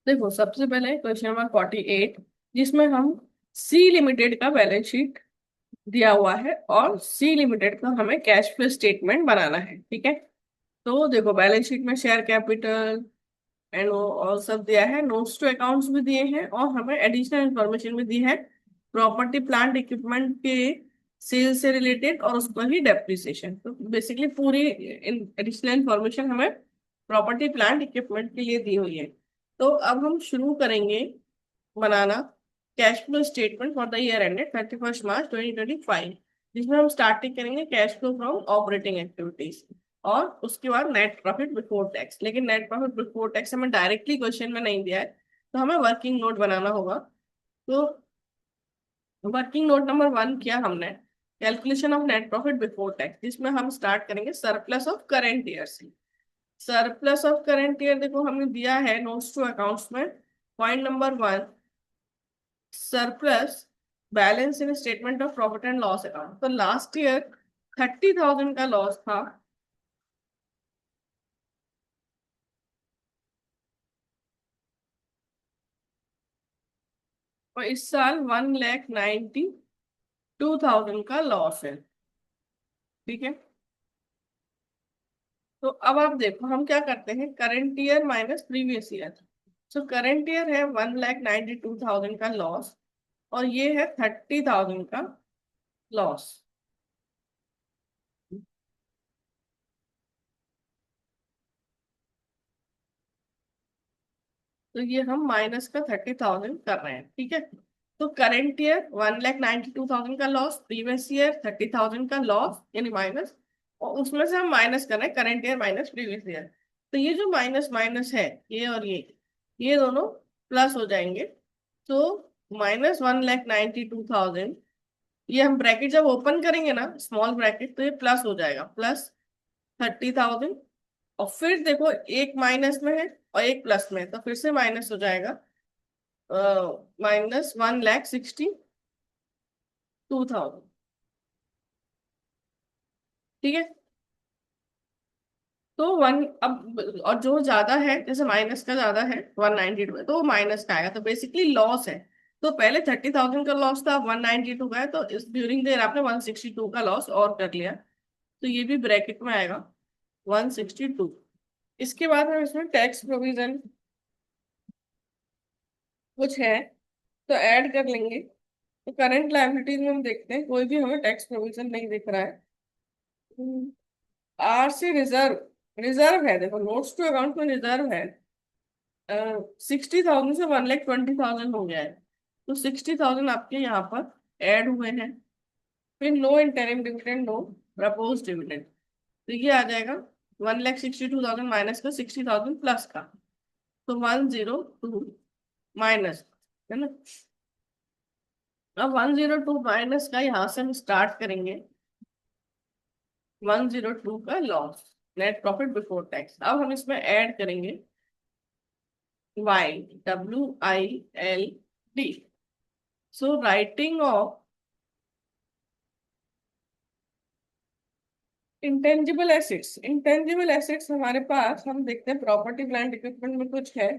देखो, सबसे पहले क्वेश्चन नंबर 48, जिसमें हम सी लिमिटेड का बैलेंस शीट दिया हुआ है और सी लिमिटेड का हमें कैश फ्लो स्टेटमेंट बनाना है। ठीक है। तो देखो, बैलेंस शीट में शेयर कैपिटल एंड और सब दिया है, नोट्स टू अकाउंट्स भी दिए हैं और हमें एडिशनल इंफॉर्मेशन भी दी है प्रॉपर्टी प्लांट इक्विपमेंट के सेल से रिलेटेड और उसका ही डेप्रिसिएशन। तो बेसिकली पूरी एडिशनल इंफॉर्मेशन हमें प्रॉपर्टी प्लांट इक्विपमेंट के लिए दी हुई है। तो अब हम शुरू करेंगे बनाना cash flow statement for the year ended 31 March 2025, जिसमें हम स्टार्टिंग करेंगे cash flow from operating activities और उसके बाद नेट प्रॉफिट बिफोर टैक्स। लेकिन नेट प्रॉफिट बिफोर टैक्स हमें डायरेक्टली क्वेश्चन में नहीं दिया है, तो हमें वर्किंग नोट बनाना होगा। तो वर्किंग नोट नंबर 1 किया हमने, calculation of net profit before tax, जिसमें हम स्टार्ट करेंगे सरप्लस ऑफ करंट ईयर से। सरप्लस ऑफ करंट ईयर देखो हमने दिया है नोट्स टू अकाउंट्स में, point number 1, surplus balance in statement of profit and loss account. तो लास्ट ईयर 30,000 का लॉस था, और इस साल 1,92,000 का लॉस है। ठीक है। तो अब आप देखो हम क्या करते हैं, current year minus previous year. So current year है 1,92,000 का लॉस और ये है 30,000 का लॉस। तो ये हम माइनस का 30,000 कर रहे हैं। ठीक है। तो करेंट ईयर 1,92,000 का लॉस, प्रीवियस ईयर 30,000 का लॉस यानी माइनस, और उसमें से हम माइनस कर रहे हैं current year minus previous year. तो ये जो माइनस माइनस है, ये और ये दोनों प्लस हो जाएंगे। तो -1,92,000, ये हम ब्रैकेट जब ओपन करेंगे ना, स्मॉल ब्रैकेट, तो ये प्लस हो जाएगा, +30,000। और फिर देखो एक माइनस में है और एक प्लस में है, तो फिर से माइनस हो जाएगा, -1,62,000। ठीक है। तो वन अब, और जो ज्यादा है जैसे माइनस का ज्यादा है 192 है, तो वो माइनस का आएगा, तो बेसिकली लॉस है। तो पहले 30,000 का लॉस था, 192 का है, तो इस ड्यूरिंग देर आपने 162 का लॉस और कर लिया, तो ये भी ब्रैकेट में आएगा 162। इसके बाद हम इसमें टैक्स प्रोविजन कुछ है तो ऐड कर लेंगे। तो करंट लायबिलिटीज में हम देखते हैं कोई भी हमें टैक्स प्रोविजन नहीं दिख रहा है। आर से रिजर्व, रिजर्व है, देखो नोट्स टू अकाउंट में रिजर्व है 60,000 से 1,20,000 हो गया है। तो 60,000 आपके यहाँ पर ऐड हुए हैं। फिर no interim dividend, no propose dividend, तो ये आ जाएगा 1,62,000 माइनस का 60,000 प्लस का, तो 102 माइनस, है ना। अब 102 माइनस का यहाँ से हम स्टार्ट करेंगे 102 का loss, net profit before tax. अब हम इसमें ऐड करेंगे YWILD। So writing of intangible assets, intangible assets हमारे पास हम देखते हैं प्रॉपर्टी प्लांट इक्विपमेंट में कुछ है,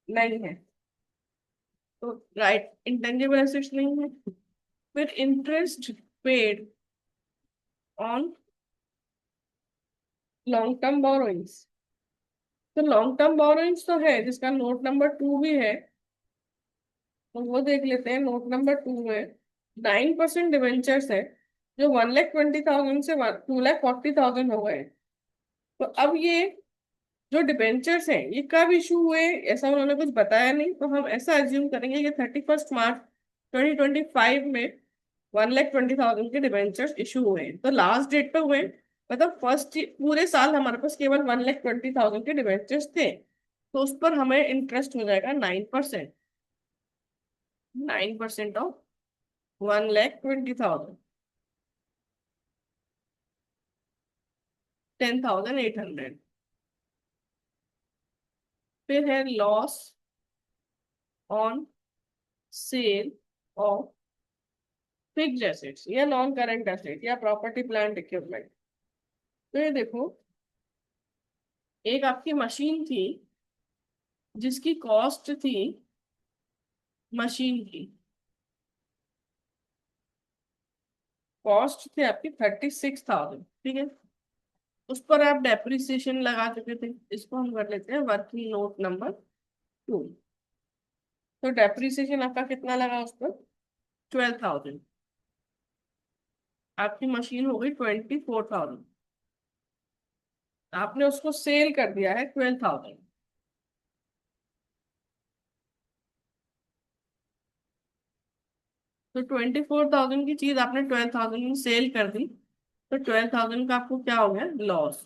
नहीं है। तो राइट, इंटेंजिबल एसेट्स नहीं है। फिर interest paid on long term borrowings, तो लॉन्ग टर्म बोरोइंग्स तो है जिसका नोट नंबर 2 भी है, तो वो देख लेते हैं। नोट नंबर 2 में 9% डिवेंचर्स है जो 1,20,000 से 2,40,000 हो गए। तो अब ये जो डिबेंचर्स हैं ये कब इशू हुए, ऐसा उन्होंने कुछ बताया नहीं, तो हम ऐसा अज्यूम करेंगे कि 31 मार्च 2025 में 1,20,000 के डिबेंचर्स इशू हुए हैं। तो लास्ट डेट पे हुए, मतलब फर्स्ट पूरे साल हमारे पास केवल 1,20,000 के डिबेंचर्स थे, तो उस पर हमें इंटरेस्ट हो जाएगा 9%। 9% ऑफ 1,20,000, 10,800। फिर है loss on sale of fixed assets या नॉन करंट एसेट या प्रॉपर्टी प्लांट इक्विपमेंट। तो ये देखो, एक आपकी मशीन थी जिसकी कॉस्ट थी मशीन की, कॉस्ट थी आपकी 36,000, ठीक है। उस पर आप डेप्रिसिएशन लगा चुके थे, इसको हम कर लेते हैं वर्किंग नोट नंबर 2। तो डेप्रिसिएशन आपका कितना लगा उस पर? 12,000। आपकी मशीन हो गई 24,000। आपने उसको सेल कर दिया है 12,000। तो 24,000 की चीज आपने 12,000 में सेल कर दी, तो 12,000 का आपको क्या हो गया? लॉस।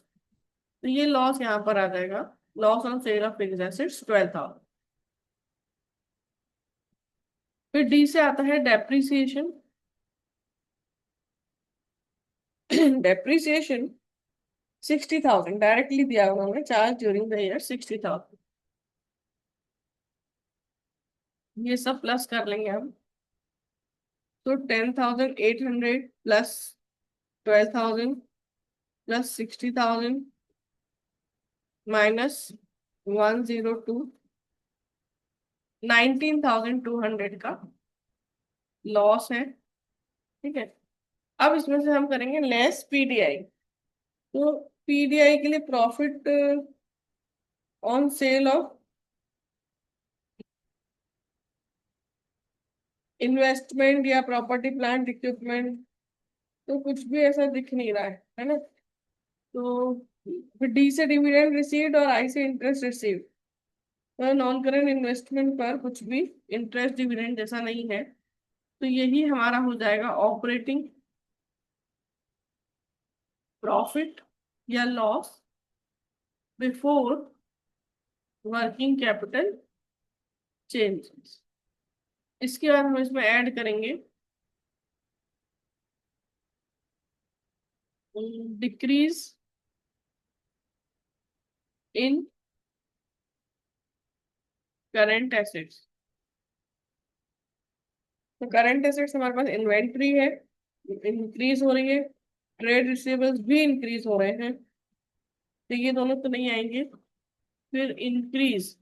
तो ये लॉस यहाँ पर आ जाएगा, loss on sale of fixed assets 12,000। फिर डी से आता है डेप्रिसिएशन। डेप्रिसिएशन 60,000 डायरेक्टली दिया उन्होंने, चार्ज ड्यूरिंग द ईयर 60,000। ये सब प्लस कर लेंगे हम। तो 10,800 प्लस 12,000 प्लस 60,000 माइनस 102, 19,200 का लॉस है, ठीक है। अब इसमें से हम करेंगे लेस पीडीआई। तो पीडीआई के लिए profit on sale of investment या प्रॉपर्टी प्लांट इक्विपमेंट, तो कुछ भी ऐसा दिख नहीं रहा है ना। तो फिर डी से डिविडेंड रिसीव्ड और आई से इंटरेस्ट रिसीव्ड। तो नॉन करेंट इन्वेस्टमेंट पर कुछ भी इंटरेस्ट डिविडेंड जैसा नहीं है, तो यही हमारा हो जाएगा ऑपरेटिंग प्रॉफिट या loss before working capital changes. इसके बाद हम इसमें ऐड करेंगे डिक्रीज इन करंट एसेट्स। तो करंट एसेट्स हमारे पास इन्वेंट्री है, इंक्रीज हो रही है, ट्रेड रिसीवेबल्स भी इंक्रीज हो रहे हैं, तो ये दोनों तो नहीं आएंगे। फिर increase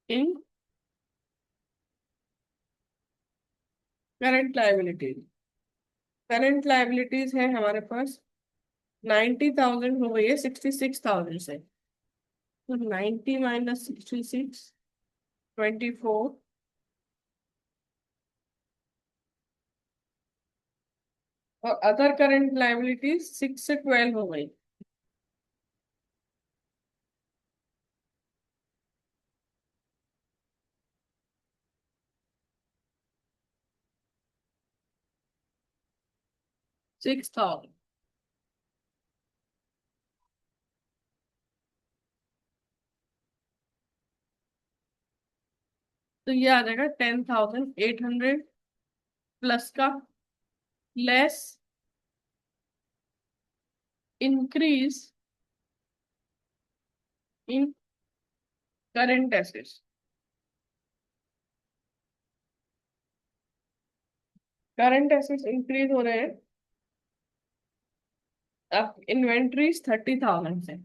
in current liabilities. Current liabilities है हमारे पास 90,000 हो गई है 66,000 से। तो 90 माइनस 66, 24, और अदर करंट लायबिलिटीज 6 से 12 हो गई। Six thousand. तो ये आ जाएगा 10,800 प्लस का less increase in current assets. Current assets increase हो रहे हैं अब इन्वेंट्रीज 30,000 से,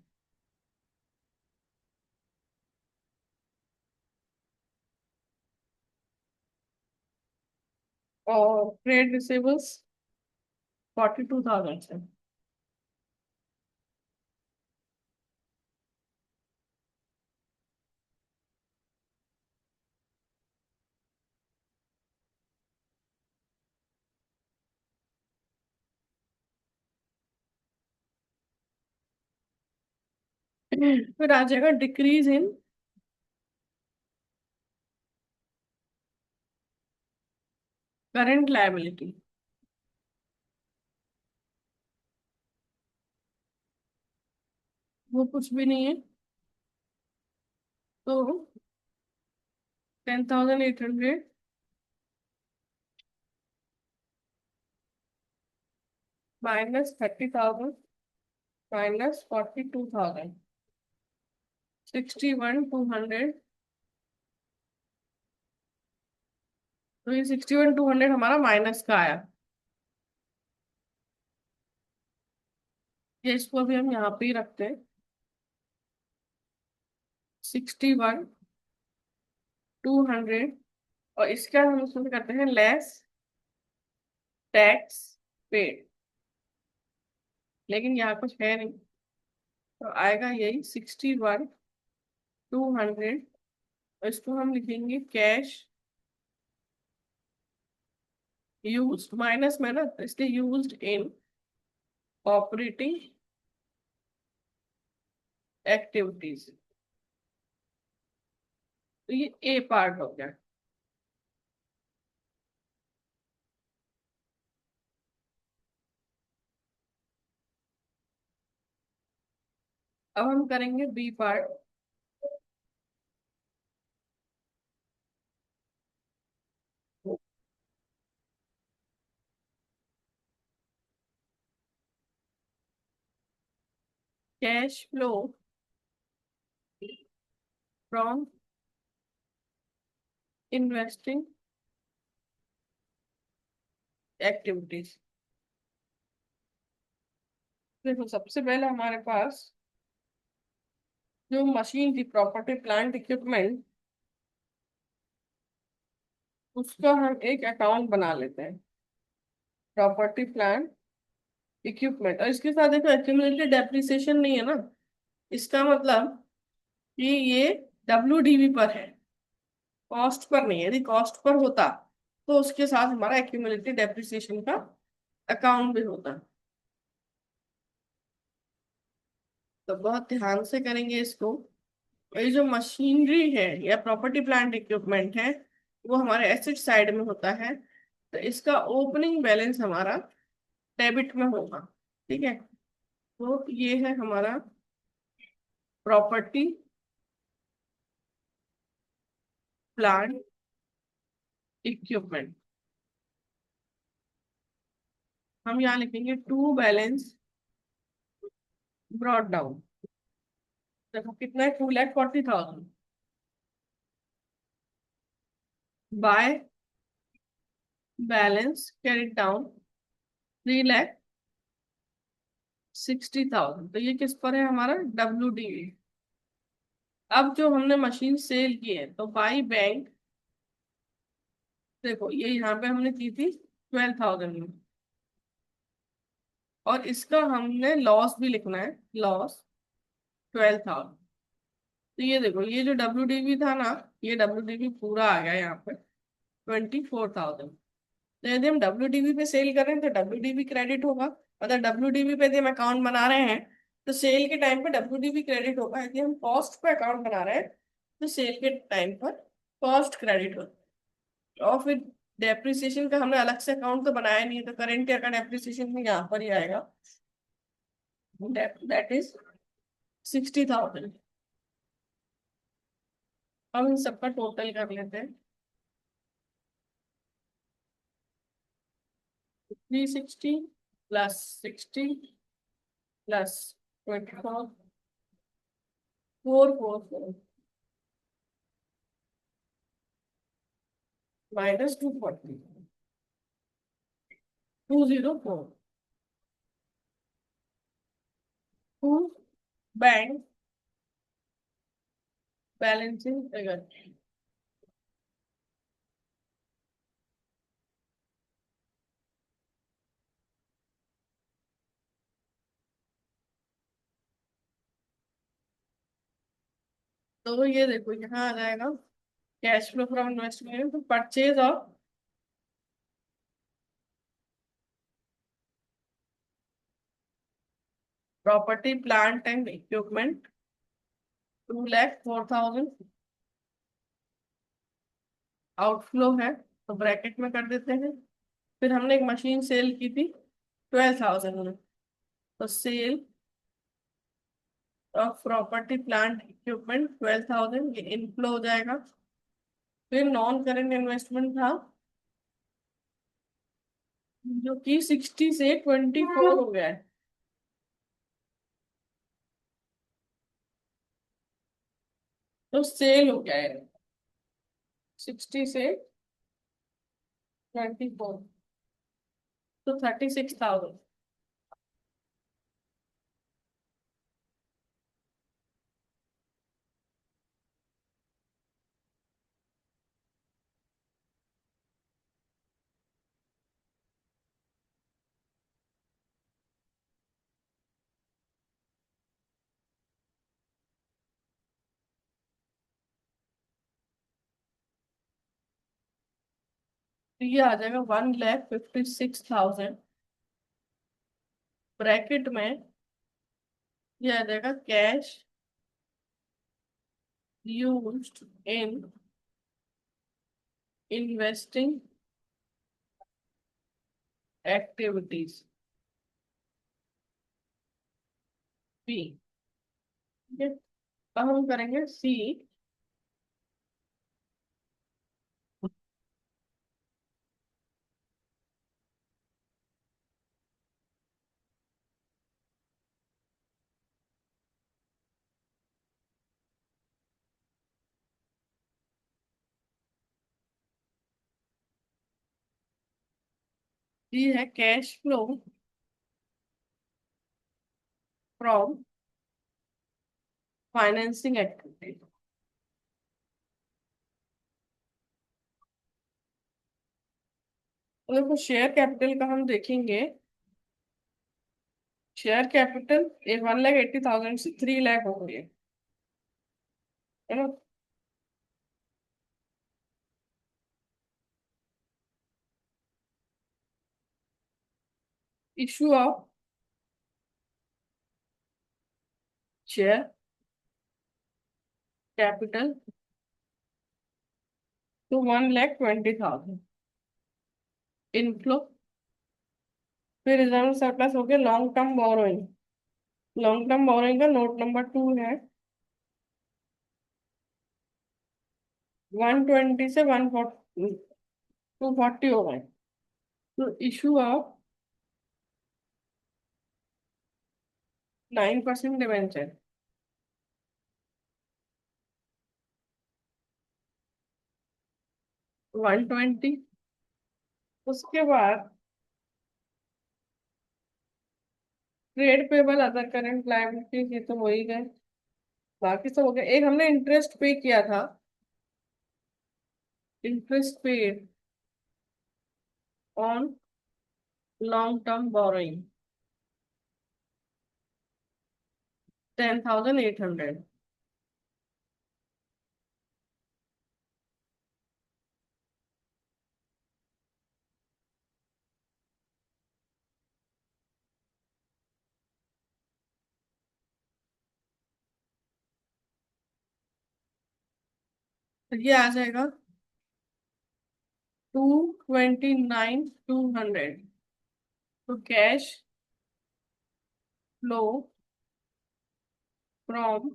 और ट्रेड रिसीवेबल्स 42,000 से। फिर आ जाएगा डिक्रीज इन करंट लायबिलिटी। वो कुछ भी नहीं है, तो 10,800 माइनस 30,000 माइनस 42,000, 61,200। तो ये 61,200 हमारा माइनस का आया। ये इसको अभी हम यहाँ पे ही रखते हैं। 61, 200, और इसका हम उसमें करते हैं लेस टैक्स पेड, लेकिन यहाँ कुछ है नहीं, तो आएगा यही 61, 200, और इसको हम लिखेंगे कैश यूज, माइनस में ना तो इसलिए यूज्ड इन ऑपरेटिंग एक्टिविटीज। तो ये ए पार्ट हो गया। अब हम करेंगे B part. Cash flow from investing activities. देखो सबसे पहले हमारे पास जो मशीन थी, प्रॉपर्टी प्लांट इक्विपमेंट, उसका हम एक अकाउंट बना लेते हैं, प्रॉपर्टी प्लांट इक्विपमेंट। और इसके साथ देखो एक्यूमुलेटेड डेप्रिसिएशन नहीं है ना, इसका मतलब कि ये WDV पर है, कॉस्ट पर नहीं है। यदि कॉस्ट पर होता तो उसके साथ हमारा एक्यूमुलेटेड डेप्रिसिएशन का अकाउंट भी होता। तो बहुत ध्यान से करेंगे इसको। ये जो मशीनरी है या प्रॉपर्टी प्लांट इक्विपमेंट है, वो हमारे एसेट साइड में होता है, तो इसका ओपनिंग बैलेंस हमारा डेबिट में होगा। ठीक है, तो ये है हमारा प्रॉपर्टी प्लांट इक्विपमेंट। हम यहाँ लिखेंगे टू बैलेंस ब्रॉट डाउन। देखो कितना है, 2,40,000 बाय बैलेंस कैरिड डाउन 3,60,000। तो ये किस पर है, हमारा WDV। अब जो हमने मशीन सेल की है तो बाई बैंक, देखो ये यहाँ पे हमने की थी 12,000 में, और इसका हमने लॉस भी लिखना है, लॉस 12,000। तो ये देखो ये जो WDV था ना, ये WDV पूरा आ गया यहाँ पे 24,000। तो यदि हम WDV पे सेल कर रहे हैं तो WDV क्रेडिट होगा, मतलब WDV पे यदि हम अकाउंट बना रहे हैं तो सेल के टाइम पे WDV क्रेडिट होगा। यदि हम कॉस्ट पे अकाउंट बना रहे हैं तो सेल के टाइम पर कॉस्ट क्रेडिट होगा। और फिर डेप्रिसिएशन का हमने अलग से अकाउंट तो बनाया नहीं है, तो करेंट ईयर का डेप्रिसिएशन भी यहाँ पर ही आएगा, दैट इज 60,000। हम इन सबका टोटल कर लेते हैं, 360 plus 60 plus 24, 444 minus 240, 204, to bank balancing figure. तो ये देखो यहाँ आ जाएगा कैश फ्लो फ्रॉम इन्वेस्टमेंट, तो purchase of property plant and equipment 2,04,000 outflow है, तो ब्रैकेट में कर देते हैं। फिर हमने एक मशीन सेल की थी 12,000 में, तो sale of property plant equipment 12,000, ये इनफ्लो हो जाएगा। फिर नॉन करेंट इन्वेस्टमेंट था जो कि 60 से 24 हो गया है, तो सेल हो गया है 60 से 24, तो 36,000। तो ये आ जाएगा 1,56,000 ब्रैकेट में। ये आ जाएगा cash used in investing activities B. ठीक है, अब हम करेंगे सी। सी है cash flow from financing activities. तो देखो शेयर कैपिटल का हम देखेंगे। शेयर कैपिटल 1,80,000 से 3 लाख हो गई है ना। Issue of share capital to 1,20,000 inflow. फिर रिजर्व सरप्लस हो गया long term borrowing. Long term borrowing का नोट नंबर 2 है। 120 से 140 240 हो गए। तो इशू ऑफ 9% डिवेंचर 120। उसके बाद trade payable other current liabilities ये तो हो ही गए। बाकी सब हो गया। एक हमने इंटरेस्ट पे किया था। Interest paid on long term borrowing 10,800। तो ये आ जाएगा 229,200। तो cash flow from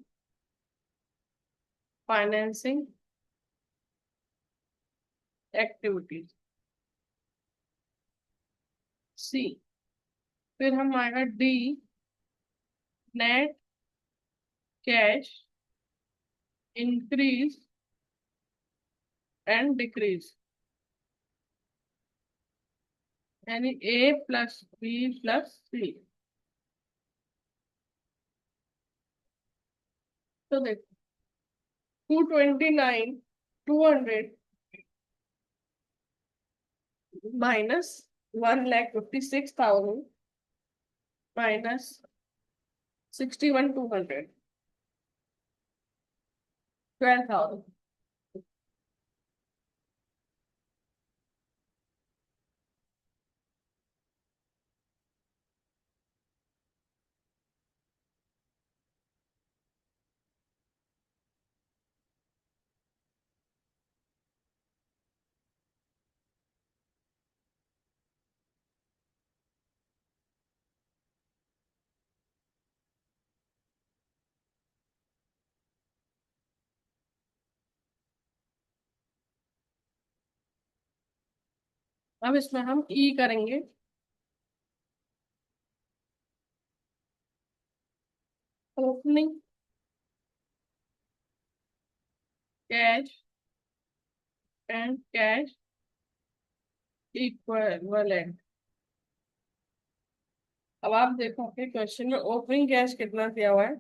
financing activities C. फिर हम आएगा D net cash increase and decrease यानी A plus B plus C. तो देखो 229,200 माइनस 1,56,000 माइनस 61,200 12,000। अब इसमें हम ई करेंगे। Opening cash and cash equivalent. अब आप देखो कि क्वेश्चन में ओपनिंग कैश कितना दिया हुआ है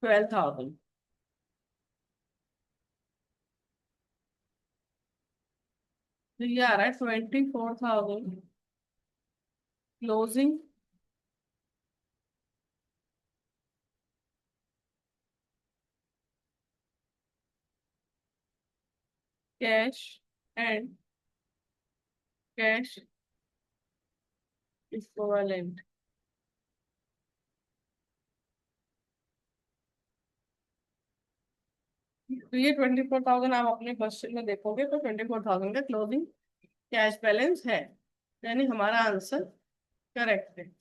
12,000। तो ये आ रहा है 24,000 closing cash and cash equivalent. तो ये 24,000 आप अपने क्वेश्चन में देखोगे तो 24,000 का क्लोजिंग कैश बैलेंस है, यानी हमारा आंसर करेक्ट है।